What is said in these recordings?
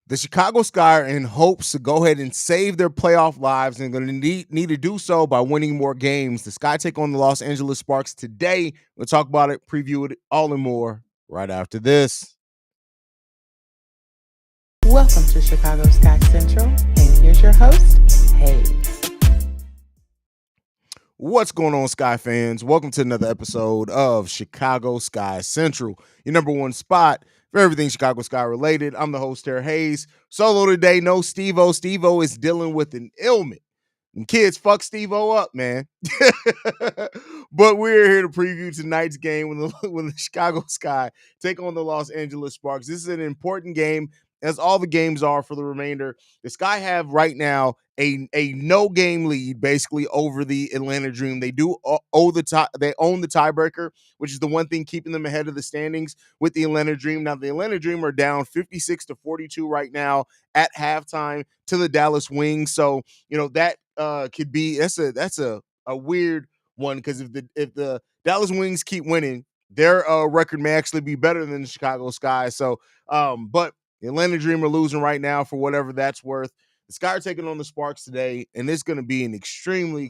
The Chicago Sky are in hopes to go ahead and save their playoff lives and going to need to do so by winning more games. The Sky take on the Los Angeles Sparks today. We'll talk about it, preview it, all and more right after this. Welcome to Chicago Sky Central, and here's your host, Haize. What's going on, Sky fans? Welcome to another episode of Chicago Sky Central, your number one spot for everything Chicago Sky related. I'm the host here, Haize. Solo today, no Stevo. Stevo is dealing with an ailment. And kids, fuck Stevo up, man. But we're here to preview tonight's game when the Chicago Sky take on the Los Angeles Sparks. This is an important game, as all the games are for the remainder. The Sky have right now a no game lead basically over the Atlanta Dream. They do own the tiebreaker, which is the one thing keeping them ahead of the standings with the Atlanta Dream. Now the Atlanta Dream are down 56-42 right now at halftime to the Dallas Wings. So that could be that's a weird one, because if the Dallas Wings keep winning, their record may actually be better than the Chicago Sky. So but the Atlanta Dream are losing right now for whatever that's worth. The Sky are taking on the Sparks today, and it's going to be an extremely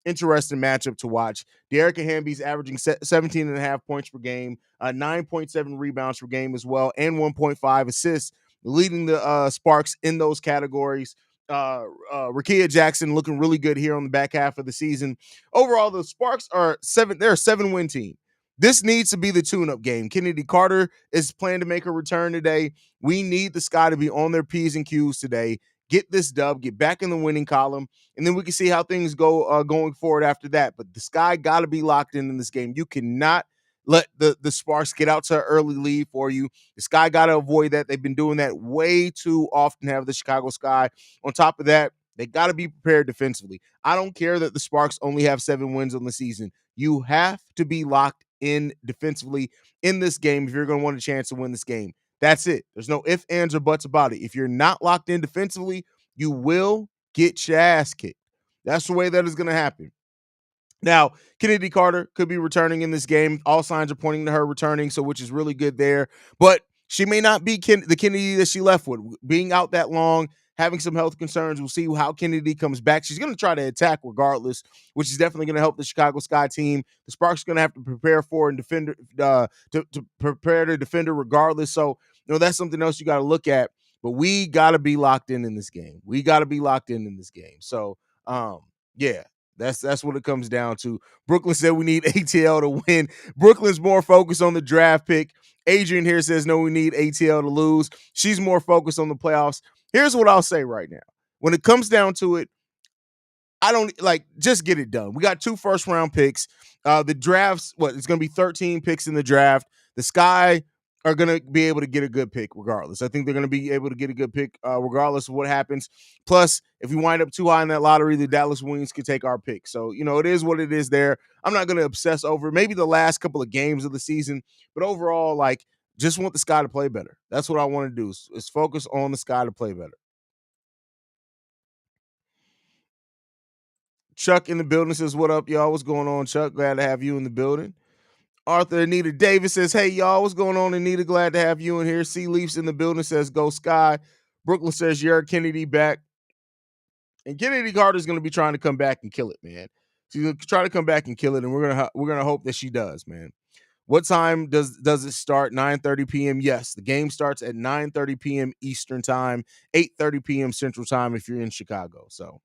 interesting matchup to watch. De'Arica Hamby's averaging 17.5 points per game, 9.7 rebounds per game as well, and 1.5 assists, leading the Sparks in those categories. Rickea Jackson looking really good here on the back half of the season. Overall, the Sparks are they're a 7-win team. This needs to be the tune-up game. Kennedy Carter is planning to make a return today. We need the Sky to be on their P's and Q's today. Get this dub, get back in the winning column, and then we can see how things go going forward after that. But the Sky got to be locked in this game. You cannot let the Sparks get out to an early lead for you. The Sky got to avoid that. They've been doing that way too often, have the Chicago Sky. On top of that, they got to be prepared defensively. I don't care that the Sparks only have 7 wins on the season. You have to be locked in defensively in this game if you're going to want a chance to win this game. That's it. There's no ifs, ands, or buts about it. If you're not locked in defensively, you will get your ass kicked. That's the way that is going to happen. Now, Kennedy Carter could be returning in this game. All signs are pointing to her returning, so which is really good there. But she may not be the Kennedy that she left with. Being out that long, having some health concerns. We'll see how Kennedy comes back. She's going to try to attack regardless, which is definitely going to help the Chicago Sky team. The Sparks are going to have to prepare for and defend to prepare to defend her regardless. So, that's something else you got to look at. But we got to be locked in this game. We got to be locked in this game. So, yeah. That's what it comes down to. Brooklyn said we need ATL to win. Brooklyn's more focused on the draft pick. Adrian here says, no, we need ATL to lose. She's more focused on the playoffs. Here's what I'll say right now. When it comes down to it, I don't just get it done. We got 2 first-round picks. The drafts, it's going to be 13 picks in the draft. The Sky are going to be able to get a good pick regardless. I think they're going to be able to get a good pick regardless of what happens. Plus, if we wind up too high in that lottery, the Dallas Wings could take our pick. So, it is what it is there. I'm not going to obsess over maybe the last couple of games of the season, but overall, just want the Sky to play better. That's what I want to do is focus on the Sky to play better. Chuck in the building says, what up, y'all? What's going on, Chuck? Glad to have you in the building. Arthur Anita Davis says, hey, y'all, what's going on, Anita? Glad to have you in here. Sea Leafs in the building says, go Sky. Brooklyn says, you're Kennedy back. And Kennedy Carter's going to be trying to come back and kill it, man. She's going to try to come back and kill it, and we're gonna hope that she does, man. What time does it start? 9:30 p.m. Yes, the game starts at 9:30 p.m. Eastern time, 8:30 p.m. Central time if you're in Chicago. So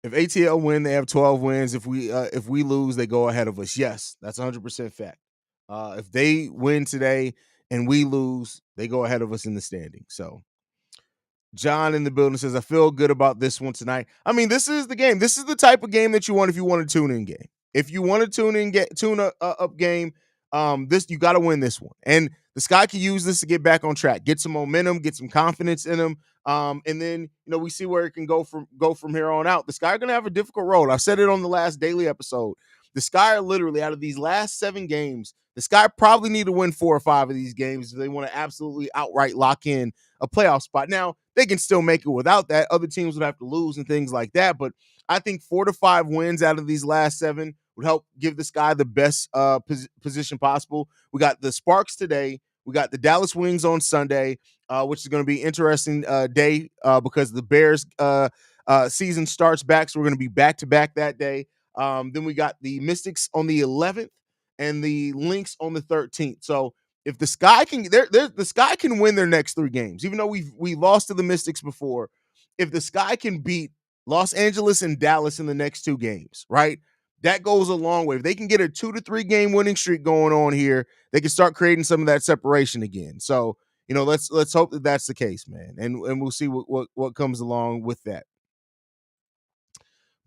if ATL win, they have 12 wins. If we lose, they go ahead of us. Yes, that's 100% fact. If they win today and we lose, they go ahead of us in the standing. So John in the building says, I feel good about this one tonight. I mean, this is the game. This is the type of game that you want if you want a tune-in game. If you want a tune-up game, this you got to win this one. And the Sky can use this to get back on track, get some momentum, get some confidence in them. And then, we see where it can go from here on out. The Sky are going to have a difficult road. I said it on the last daily episode. The Sky are literally, out of these last 7 games, the Sky probably need to win 4 or 5 of these games if they want to absolutely outright lock in a playoff spot. Now, they can still make it without that. Other teams would have to lose and things like that. But I think 4 to 5 wins out of these last 7 would help give the Sky the best position possible. We got the Sparks today. We got the Dallas Wings on Sunday, which is going to be interesting day because the Bears season starts back, so we're going to be back to back that day. Then we got the Mystics on the 11th and the Lynx on the 13th. So if the Sky can, the Sky can win their next 3 games, even though we lost to the Mystics before. If the Sky can beat Los Angeles and Dallas in the next 2 games, right? That goes a long way. If they can get a 2 to 3 game winning streak going on here, they can start creating some of that separation again. So, let's hope that that's the case, man, and we'll see what comes along with that.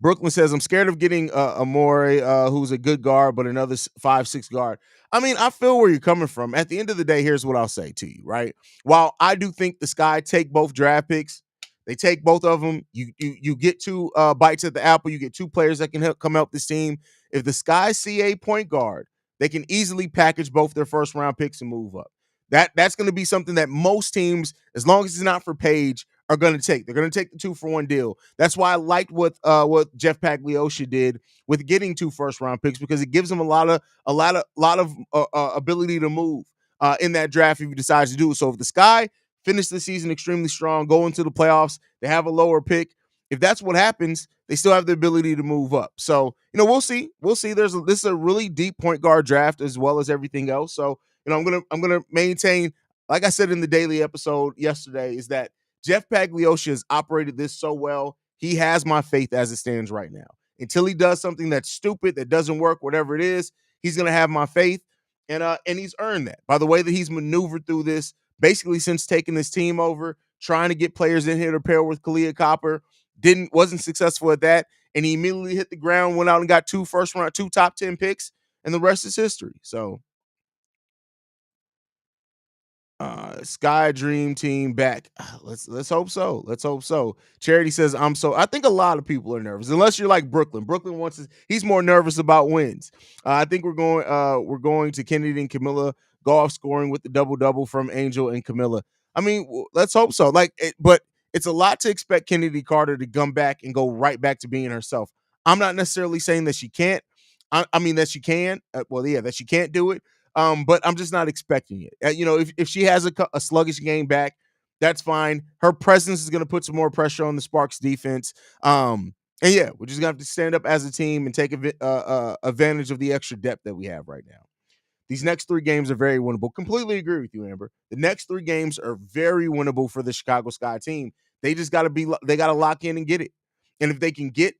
Brooklyn says, I'm scared of getting Amore, who's a good guard, but another 5'6" guard. I mean, I feel where you're coming from. At the end of the day, here's what I'll say to you, right? While I do think the Sky take both draft picks, they take both of them. You get 2 bites at the apple. You get 2 players that can help this team. If the Sky see a point guard, they can easily package both their first round picks and move up. That's going to be something that most teams, as long as it's not for Page, are going to take. They're going to take the 2-for-1 deal. That's why I liked what Jeff Pagliosha did with getting 2 first-round picks, because it gives them a lot of ability to move in that draft if he decides to do it. So if the Sky finish the season extremely strong, go into the playoffs, they have a lower pick. If that's what happens, they still have the ability to move up. So we'll see. We'll see. This is a really deep point guard draft as well as everything else. So I'm gonna maintain, like I said in the daily episode yesterday, is that Jeff Pagliosha has operated this so well. He has my faith as it stands right now. Until he does something that's stupid, that doesn't work, whatever it is, he's going to have my faith. And he's earned that by the way that he's maneuvered through this, basically since taking this team over, trying to get players in here to pair with Kalia Copper. Wasn't successful at that. And he immediately hit the ground, went out and got 2 top 10 picks, and the rest is history. So Sky Dream Team back. Let's hope so. Let's hope so. Charity says, I think a lot of people are nervous, unless you're like Brooklyn. Brooklyn he's more nervous about wins. I think we're going to Kennedy and Camilla Goff scoring with the double from Angel and Camilla. I mean, let's hope so. But it's a lot to expect Kennedy Carter to come back and go right back to being herself. I'm not necessarily saying that she can't. I mean that she can. That she can't do it. But I'm just not expecting it. If she has a sluggish game back, that's fine. Her presence is going to put some more pressure on the Sparks defense. And yeah, we're just going to have to stand up as a team and take advantage of the extra depth that we have right now. These next 3 games are very winnable. Completely agree with you, Amber. The next 3 games are very winnable for the Chicago Sky team. They just got to lock in and get it. And if they can get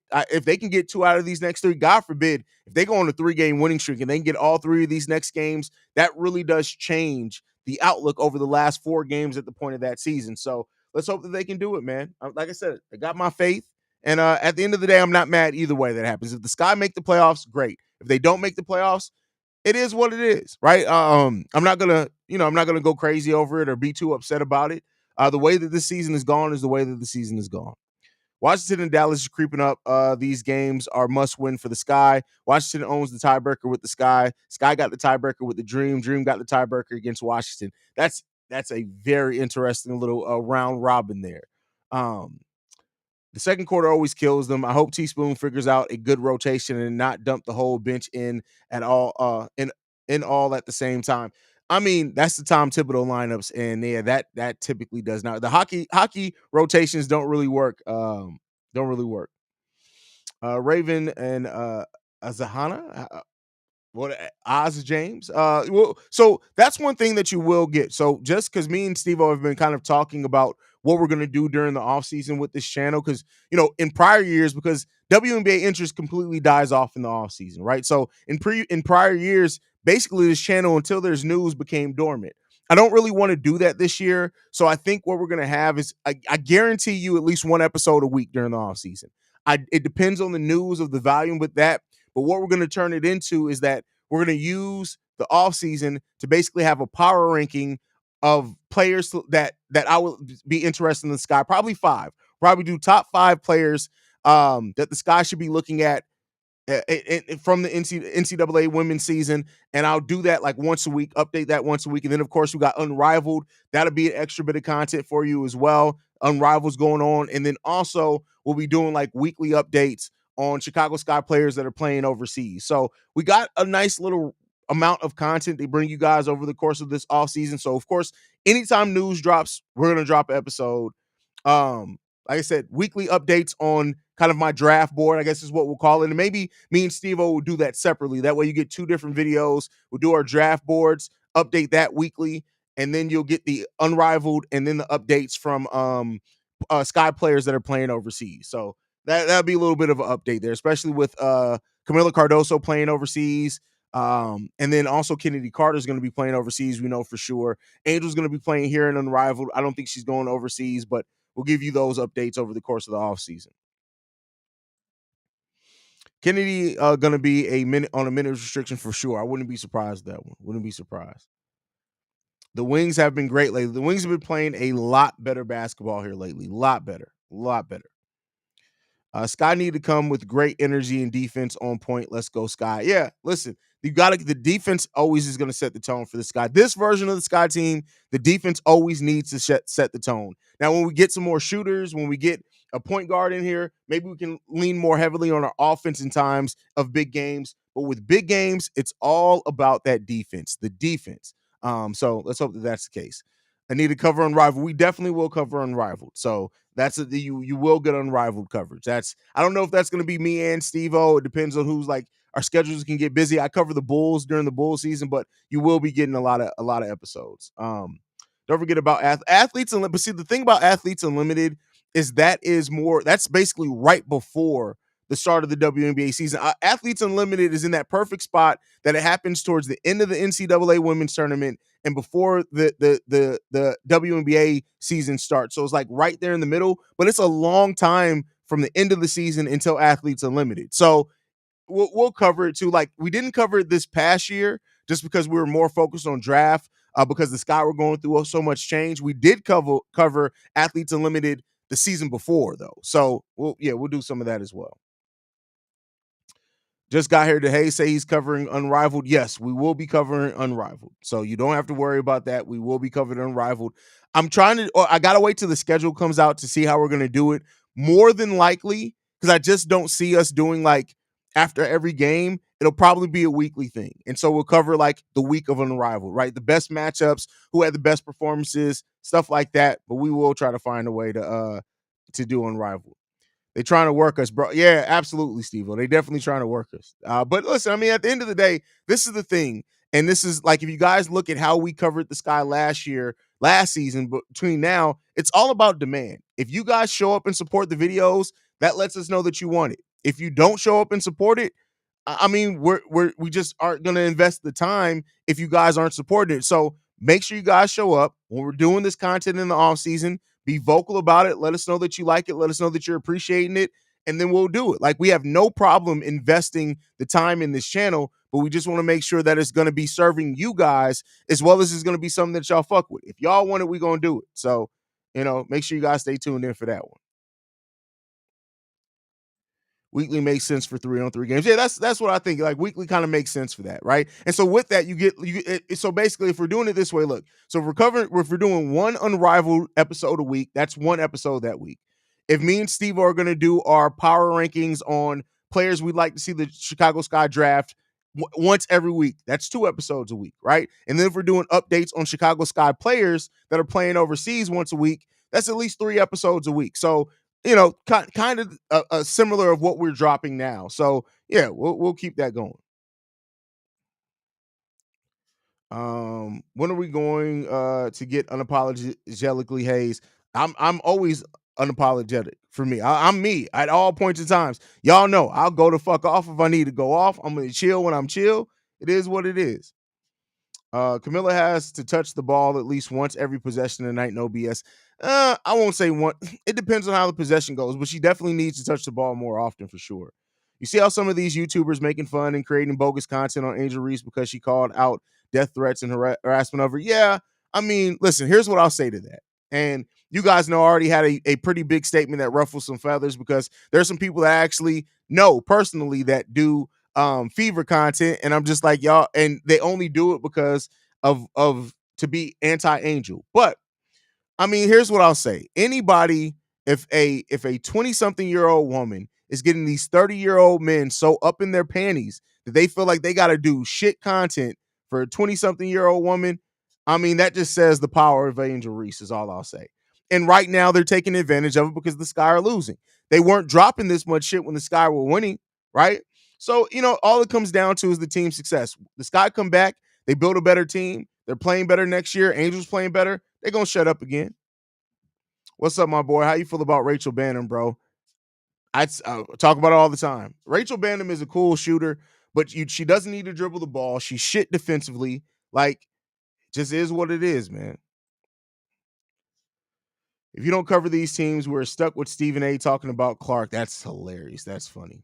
2 out of these next 3, God forbid, if they go on a 3-game winning streak and they can get all 3 of these next games, that really does change the outlook over the last 4 games at the point of that season. So let's hope that they can do it, man. Like I said, I got my faith. And at the end of the day, I'm not mad either way that happens. If the Sky make the playoffs, great. If they don't make the playoffs, it is what it is, right? I'm not gonna go crazy over it or be too upset about it. The way that this season is gone is the way that the season is gone. Washington and Dallas is creeping up. These games are must win for the Sky. Washington owns the tiebreaker with the Sky. Sky got the tiebreaker with the Dream. Dream got the tiebreaker against Washington. That's a very interesting little round robin there. The second quarter always kills them. I hope Teaspoon figures out a good rotation and not dump the whole bench in at all in all at the same time. I mean, that's the Tom Thibodeau lineups, and yeah, that typically does not. The hockey rotations don't really work. Raven and Azahana. Oz James. So that's one thing that you will get. So just because me and Stevo have been kind of talking about what we're going to do during the offseason with this channel, because in prior years, because WNBA interest completely dies off in the offseason, right? So in prior years, basically this channel, until there's news, became dormant. I don't really want to do that this year. So I think what we're going to have is I guarantee you at least 1 episode a week during the offseason. It depends on the news of the volume with that. But what we're going to turn it into is that we're going to use the offseason to basically have a power ranking of players that I would be interested in the Sky. Probably 5. Probably do top 5 players that the Sky should be looking at from the NCAA women's season. And I'll do that like once a week, update that once a week. And then, of course, we got Unrivaled. That'll be an extra bit of content for you as well. Unrival's going on. And then also we'll be doing like weekly updates on Chicago Sky players that are playing overseas. So we got a nice little amount of content they bring you guys over the course of this off season. So of course, anytime news drops, we're gonna drop an episode. Like I said, weekly updates on kind of my draft board, I guess is what we'll call it. And maybe me and Stevo will do that separately. That way you get two different videos. We'll do our draft boards, update that weekly, and then you'll get the unrivaled and then the updates from Sky players that are playing overseas. So that'll be a little bit of an update there, especially with Camila Cardoso playing overseas. And then also Kennedy Carter is going to be playing overseas. We know for sure. Angel's going to be playing here in Unrivaled. I don't think she's going overseas, but we'll give you those updates over the course of the offseason. Kennedy going to be a minute on a minute restriction for sure. I wouldn't be surprised that one. Wouldn't be surprised. The Wings have been great lately. The Wings have been playing a lot better basketball here lately. Lot better. A lot better. Sky need to come with great energy and defense on point. Let's go, Sky. Yeah, listen, you got to. The defense always is going to set the tone for the Sky. This version of the Sky team, the defense always needs to set the tone. Now, when we get some more shooters, when we get a point guard in here, maybe we can lean more heavily on our offense in times of big games. But with big games, it's all about that defense, the defense. So let's hope that that's the case. I need to cover Unrivaled. We definitely will cover Unrivaled. So that's you will get Unrivaled coverage. That's I don't know if that's going to be me and Steve-O. It depends on who's like our schedules can get busy. I cover the Bulls during the Bull season, but you will be getting a lot of episodes. Don't forget about athletes and but see the thing about Athletes Unlimited is that's basically right before the start of the WNBA season. Athletes Unlimited is in that perfect spot that it happens towards the end of the NCAA women's tournament and before the WNBA season starts. So it's like right there in the middle, but it's a long time from the end of the season until Athletes Unlimited. So we'll cover it too. Like we didn't cover it this past year just because we were more focused on draft because the Sky were going through so much change. We did cover Athletes Unlimited the season before though. So we'll do some of that as well. Just got here to Haize say he's covering Unrivaled. Yes, we will be covering Unrivaled. So you don't have to worry about that. We will be covering Unrivaled. I got to wait till the schedule comes out to see how we're going to do it. More than likely, because I just don't see us doing like after every game, it'll probably be a weekly thing. And so we'll cover like the week of Unrivaled, right? The best matchups, who had the best performances, stuff like that. But we will try to find a way to do Unrivaled. They trying to work us, bro. Yeah, absolutely, Steve-O. They definitely trying to work us. But listen, I mean, at the end of the day, this is the thing. And this is like, if you guys look at how we covered the Sky last season, but between now, it's all about demand. If you guys show up and support the videos, that lets us know that you want it. If you don't show up and support it, I mean, we just aren't going to invest the time if you guys aren't supporting it. So make sure you guys show up when we're doing this content in the off season. Be vocal about it. Let us know that you like it. Let us know that you're appreciating it. And then we'll do it. Like we have no problem investing the time in this channel, but we just want to make sure that it's going to be serving you guys as well as it's going to be something that y'all fuck with. If y'all want it, we're going to do it. So, make sure you guys stay tuned in for that one. Weekly makes sense for 3-on-3 games. Yeah, that's what I think. Like weekly kind of makes sense for that, right? And so with that, so basically, if we're doing it this way, look. So if we're doing one Unrivaled episode a week, that's one episode that week. If me and Steve are going to do our power rankings on players we'd like to see the Chicago Sky draft once every week, that's 2 episodes a week, right? And then if we're doing updates on Chicago Sky players that are playing overseas once a week, that's at least 3 episodes a week. So kind of a similar of what we're dropping now. So yeah, we'll keep that going. When are we going to get unapologetically Haize? I'm always unapologetic for me. I'm me at all points in times. Y'all know I'll go the fuck off if I need to go off. I'm gonna chill when I'm chill. It is what it is. Camilla has to touch the ball at least once every possession tonight. No BS. I won't say one. It depends on how the possession goes, but she definitely needs to touch the ball more often for sure. You see how some of these YouTubers making fun and creating bogus content on Angel Reese because she called out death threats and harassment of her. Yeah, I mean, listen, here's what I'll say to that. And you guys know I already had a pretty big statement that ruffles some feathers because there's some people that I actually know personally that do fever content, and I'm just like, y'all, and they only do it because of to be anti-Angel. But I mean, here's what I'll say. Anybody, if a 20-something-year-old woman is getting these 30-year-old men so up in their panties that they feel like they got to do shit content for a 20-something-year-old woman. I mean, that just says the power of Angel Reese is all I'll say. And right now they're taking advantage of it because the Sky are losing. They weren't dropping this much shit when the Sky were winning, right? So, all it comes down to is the team success. The Sky come back, they build a better team, they're playing better next year, Angels playing better, they're going to shut up again. What's up, my boy? How you feel about Rachel Banham, bro? I talk about it all the time. Rachel Banham is a cool shooter, but she doesn't need to dribble the ball. She's shit defensively. Like, just is what it is, man. If you don't cover these teams, we're stuck with Stephen A talking about Clark. That's hilarious. That's funny.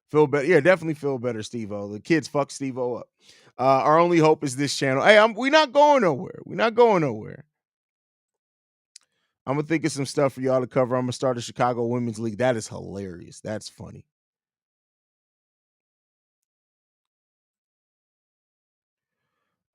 Feel better. Yeah, definitely feel better, Steve-O. The kids fuck Steve-O up. Our only hope is this channel. Hey, we're not going nowhere. We're not going nowhere. I'm going to think of some stuff for y'all to cover. I'm going to start a Chicago Women's League. That is hilarious. That's funny.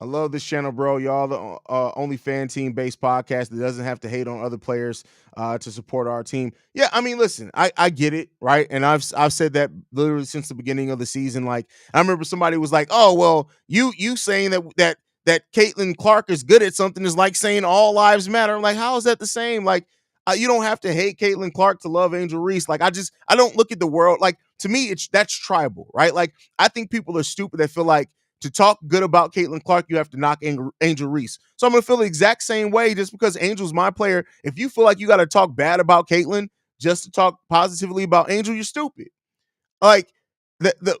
I love this channel, bro. Y'all the only fan team based podcast that doesn't have to hate on other players to support our team. Yeah, I mean, listen, I get it, right? And I've said that literally since the beginning of the season. Like, I remember somebody was like, "Oh, well, you saying that Caitlin Clark is good at something is like saying all lives matter." I'm like, how is that the same? Like, you don't have to hate Caitlin Clark to love Angel Reese. Like, I don't look at the world like, to me, that's tribal, right? Like, I think people are stupid that feel like to talk good about Caitlin Clark, you have to knock Angel Reese. So I'm going to feel the exact same way just because Angel's my player. If you feel like you got to talk bad about Caitlin just to talk positively about Angel, you're stupid. Like,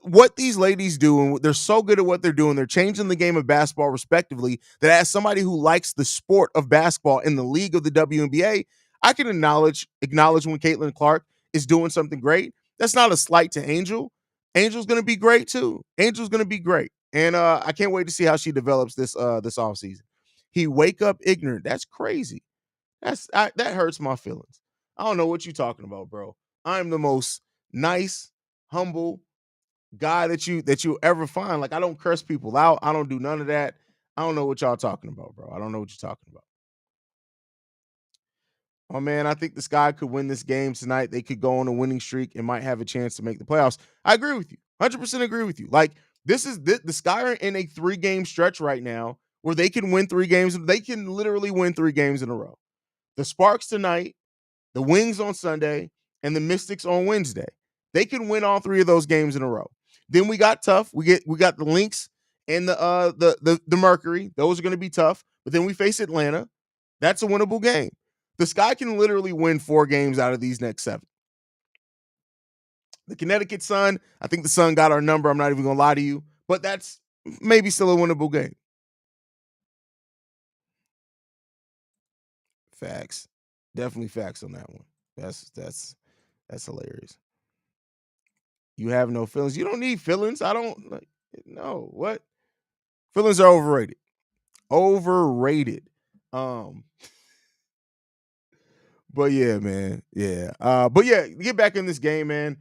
what these ladies do, and they're so good at what they're doing, they're changing the game of basketball respectively, that as somebody who likes the sport of basketball in the league of the WNBA, I can acknowledge when Caitlin Clark is doing something great. That's not a slight to Angel. Angel's going to be great too. Angel's going to be great. And I can't wait to see how she develops this offseason. He wake up ignorant. That's crazy. That hurts my feelings. I don't know what you're talking about, bro. I'm the most nice, humble guy that you ever find. Like, I don't curse people out. I don't do none of that. I don't know what y'all talking about, bro. I don't know what you're talking about. Oh man, I think the Sky could win this game tonight. They could go on a winning streak and might have a chance to make the playoffs. I agree with you. 100% agree with you. Like, this is the Sky are in a 3-game stretch right now where they can win 3 games. They can literally win 3 games in a row. The Sparks tonight, the Wings on Sunday, and the Mystics on Wednesday. They can win all 3 of those games in a row. Then we got tough. We got the Lynx and the Mercury. Those are going to be tough. But then we face Atlanta. That's a winnable game. The Sky can literally win 4 games out of these next 7. The Connecticut Sun, I think the Sun got our number. I'm not even going to lie to you. But that's maybe still a winnable game. Facts. Definitely facts on that one. That's hilarious. You have no feelings. You don't need feelings. I don't like. No, what? Feelings are overrated. Overrated. But yeah, man. Yeah. But yeah, get back in this game, man.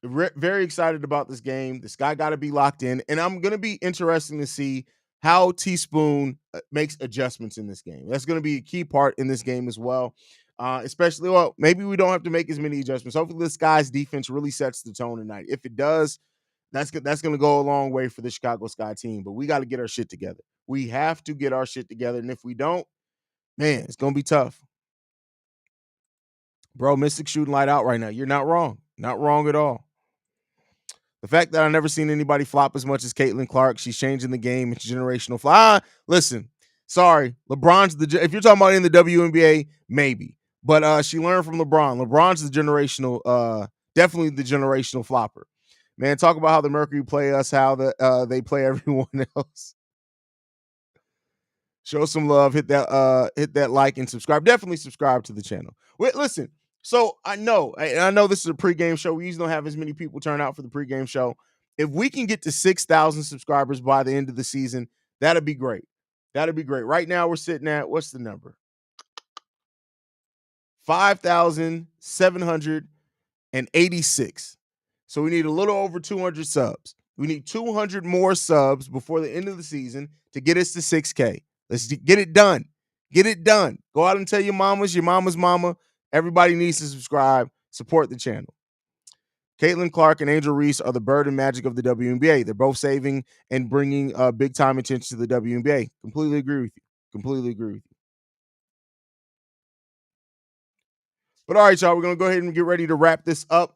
Very excited about this game. This guy got to be locked in, and I'm gonna be interesting to see how Teaspoon makes adjustments in this game. That's gonna be a key part in this game as well. Especially, well, maybe we don't have to make as many adjustments. Hopefully, this guy's defense really sets the tone tonight. If it does, that's going to go a long way for the Chicago Sky team. But we got to get our shit together. We have to get our shit together, and if we don't, man, it's going to be tough. Bro, Mystic shooting light out right now. You're not wrong. Not wrong at all. The fact that I've never seen anybody flop as much as Caitlin Clark, she's changing the game. It's generational flop. Listen, sorry. LeBron's if you're talking about in the WNBA, maybe. But she learned from LeBron. LeBron's the generational, definitely the generational flopper. Man, talk about how the Mercury play us, how they play everyone else. Show some love. Hit that like and subscribe. Definitely subscribe to the channel. Wait, listen. So I know this is a pregame show. We usually don't have as many people turn out for the pregame show. If we can get to 6,000 subscribers by the end of the season, that'd be great. That'd be great. Right now we're sitting at, what's the number? 5,786. So we need a little over 200 subs. We need 200 more subs before the end of the season to get us to 6K. Let's get it done. Get it done. Go out and tell your mama's mama. Everybody needs to subscribe, support the channel. Caitlin Clark and Angel Reese are the bird and magic of the WNBA. They're both saving and bringing big time attention to the WNBA. Completely agree with you. Completely agree with you. But all right, y'all, we're gonna go ahead and get ready to wrap this up.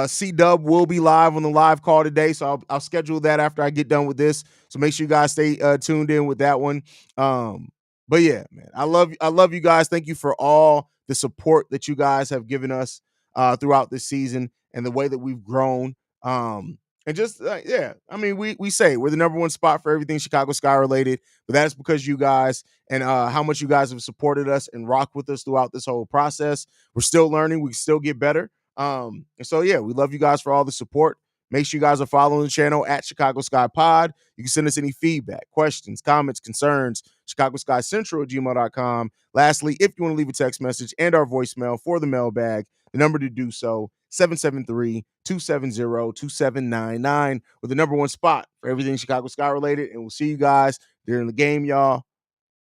C Dub will be live on the live call today, so I'll schedule that after I get done with this. So make sure you guys stay tuned in with that one. But yeah, man, I love you guys. Thank you for all the support that you guys have given us throughout this season and the way that we've grown. And just yeah, I mean, we say we're the number one spot for everything Chicago Sky related, but that is because you guys and how much you guys have supported us and rocked with us throughout this whole process. We're still learning. We still get better. And so, yeah, we love you guys for all the support. Make sure you guys are following the channel at Chicago Sky Pod. You can send us any feedback, questions, comments, concerns, Chicago Sky Central at gmail.com. Lastly, if you want to leave a text message and our voicemail for the mailbag, the number to do so, 773-270-2799, with the number one spot for everything Chicago Sky related. And we'll see you guys during the game, y'all.